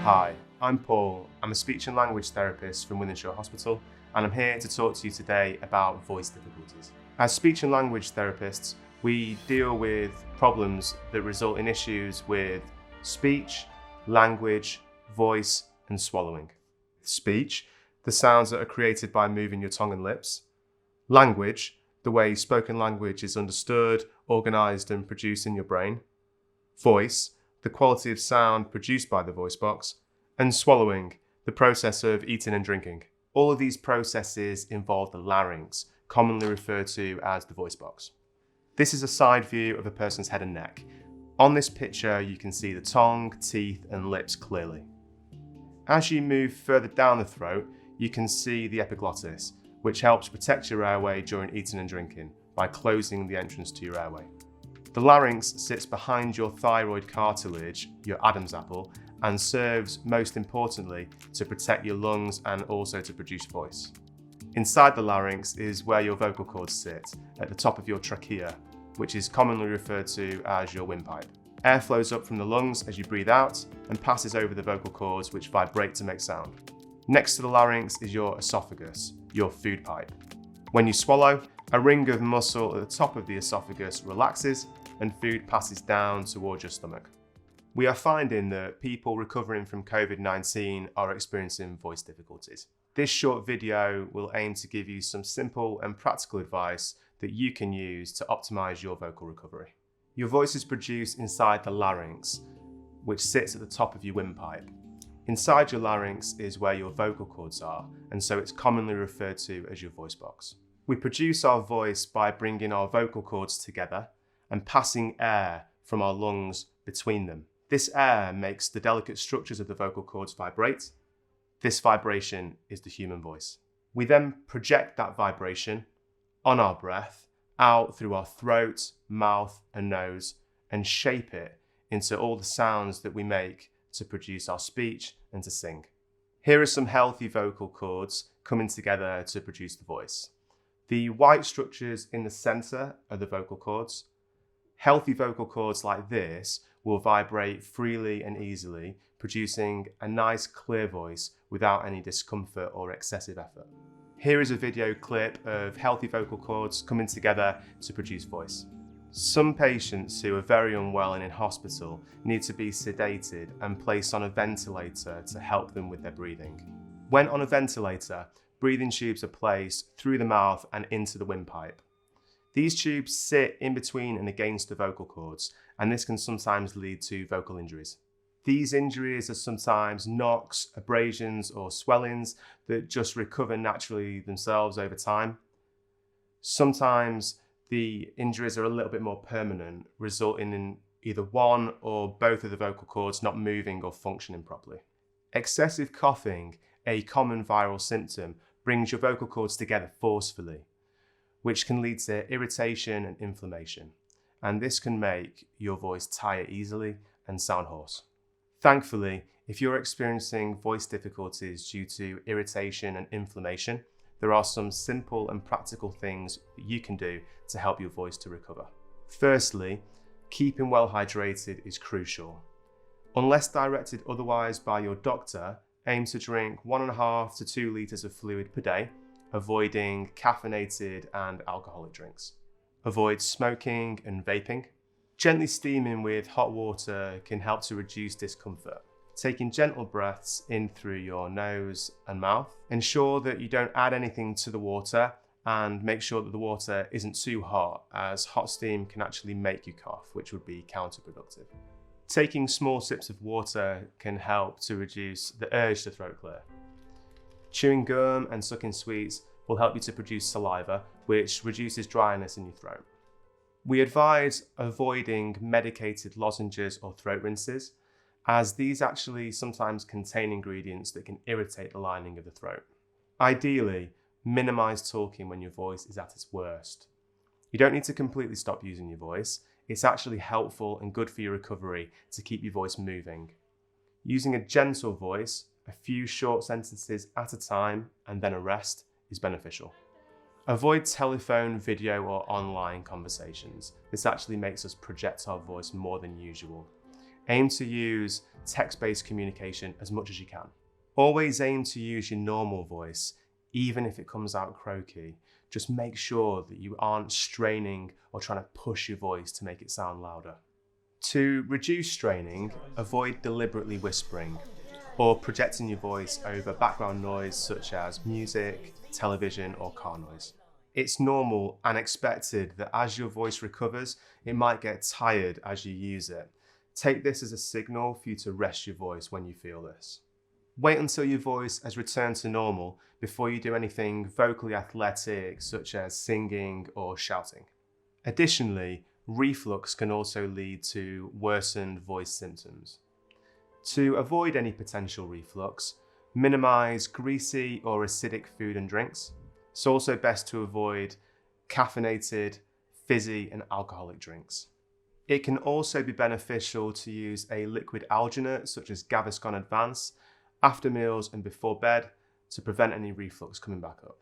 Hi, I'm Paul. I'm a speech and language therapist from Wythenshawe Hospital, and I'm here to talk to you today about voice difficulties. As speech and language therapists, we deal with problems that result in issues with speech, language, voice, and swallowing. Speech, the sounds that are created by moving your tongue and lips. Language, the way spoken language is understood, organised, and produced in your brain. Voice, the quality of sound produced by the voice box. And swallowing, the process of eating and drinking. All of these processes involve the larynx, commonly referred to as the voice box. This is a side view of a person's head and neck. On this picture, you can see the tongue, teeth, and lips clearly. As you move further down the throat, you can see the epiglottis, which helps protect your airway during eating and drinking by closing the entrance to your airway. The larynx sits behind your thyroid cartilage, your Adam's apple, and serves, most importantly, to protect your lungs and also to produce voice. Inside the larynx is where your vocal cords sit, at the top of your trachea, which is commonly referred to as your windpipe. Air flows up from the lungs as you breathe out and passes over the vocal cords, which vibrate to make sound. Next to the larynx is your esophagus, your food pipe. When you swallow, a ring of muscle at the top of the esophagus relaxes and food passes down towards your stomach. We are finding that people recovering from COVID-19 are experiencing voice difficulties. This short video will aim to give you some simple and practical advice that you can use to optimize your vocal recovery. Your voice is produced inside the larynx, which sits at the top of your windpipe. Inside your larynx is where your vocal cords are, and so it's commonly referred to as your voice box. We produce our voice by bringing our vocal cords together and passing air from our lungs between them. This air makes the delicate structures of the vocal cords vibrate. This vibration is the human voice. We then project that vibration on our breath out through our throat, mouth, and nose, and shape it into all the sounds that we make to produce our speech and to sing. Here are some healthy vocal cords coming together to produce the voice. The white structures in the center are the vocal cords. Healthy vocal cords like this will vibrate freely and easily, producing a nice clear voice without any discomfort or excessive effort. Here is a video clip of healthy vocal cords coming together to produce voice. Some patients who are very unwell and in hospital need to be sedated and placed on a ventilator to help them with their breathing. When on a ventilator, breathing tubes are placed through the mouth and into the windpipe. These tubes sit in between and against the vocal cords, and this can sometimes lead to vocal injuries. These injuries are sometimes knocks, abrasions, or swellings that just recover naturally themselves over time. Sometimes the injuries are a little bit more permanent, resulting in either one or both of the vocal cords not moving or functioning properly. Excessive coughing, a common viral symptom, brings your vocal cords together forcefully, which can lead to irritation and inflammation, and this can make your voice tire easily and sound hoarse. Thankfully, if you're experiencing voice difficulties due to irritation and inflammation, there are some simple and practical things that you can do to help your voice to recover. Firstly, keeping well hydrated is crucial. Unless directed otherwise by your doctor, aim to drink 1.5 to 2 litres of fluid per day, avoiding caffeinated and alcoholic drinks. Avoid smoking and vaping. Gently steaming with hot water can help to reduce discomfort. Taking gentle breaths in through your nose and mouth. Ensure that you don't add anything to the water and make sure that the water isn't too hot, as hot steam can actually make you cough, which would be counterproductive. Taking small sips of water can help to reduce the urge to throat clear. Chewing gum and sucking sweets will help you to produce saliva, which reduces dryness in your throat. We advise avoiding medicated lozenges or throat rinses, as these actually sometimes contain ingredients that can irritate the lining of the throat. Ideally, minimize talking when your voice is at its worst. You don't need to completely stop using your voice. It's actually helpful and good for your recovery to keep your voice moving. Using a gentle voice, a few short sentences at a time, and then a rest is beneficial. Avoid telephone, video, or online conversations. This actually makes us project our voice more than usual. aim to use text-based communication as much as you can. Always aim to use your normal voice, even if it comes out croaky. Just make sure that you aren't straining or trying to push your voice to make it sound louder. To reduce straining, avoid deliberately whispering or projecting your voice over background noise such as music, television, or car noise. It's normal and expected that as your voice recovers, it might get tired as you use it. Take this as a signal for you to rest your voice when you feel this. Wait until your voice has returned to normal before you do anything vocally athletic such as singing or shouting. Additionally, reflux can also lead to worsened voice symptoms. To avoid any potential reflux, minimize greasy or acidic food and drinks. It's also best to avoid caffeinated, fizzy and alcoholic drinks. It can also be beneficial to use a liquid alginate such as Gaviscon Advance after meals and before bed to prevent any reflux coming back up.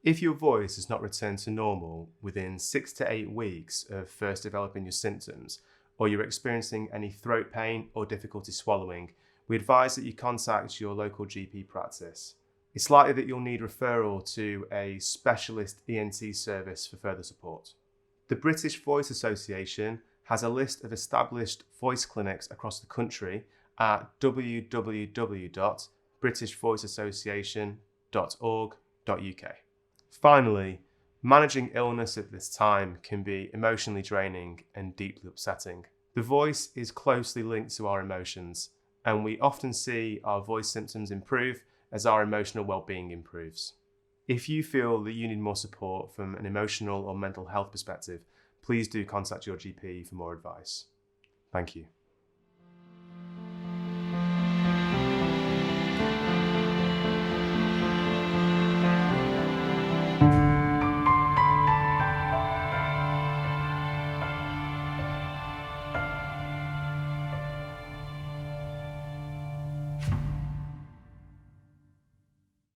If your voice has not returned to normal within 6 to 8 weeks of first developing your symptoms, or you're experiencing any throat pain or difficulty swallowing, we advise that you contact your local GP practice. It's likely that you'll need referral to a specialist ENT service for further support. The British Voice Association has a list of established voice clinics across the country at www.britishvoiceassociation.org.uk. Finally, managing illness at this time can be emotionally draining and deeply upsetting. The voice is closely linked to our emotions, and we often see our voice symptoms improve as our emotional well-being improves. If you feel that you need more support from an emotional or mental health perspective, please do contact your GP for more advice. Thank you.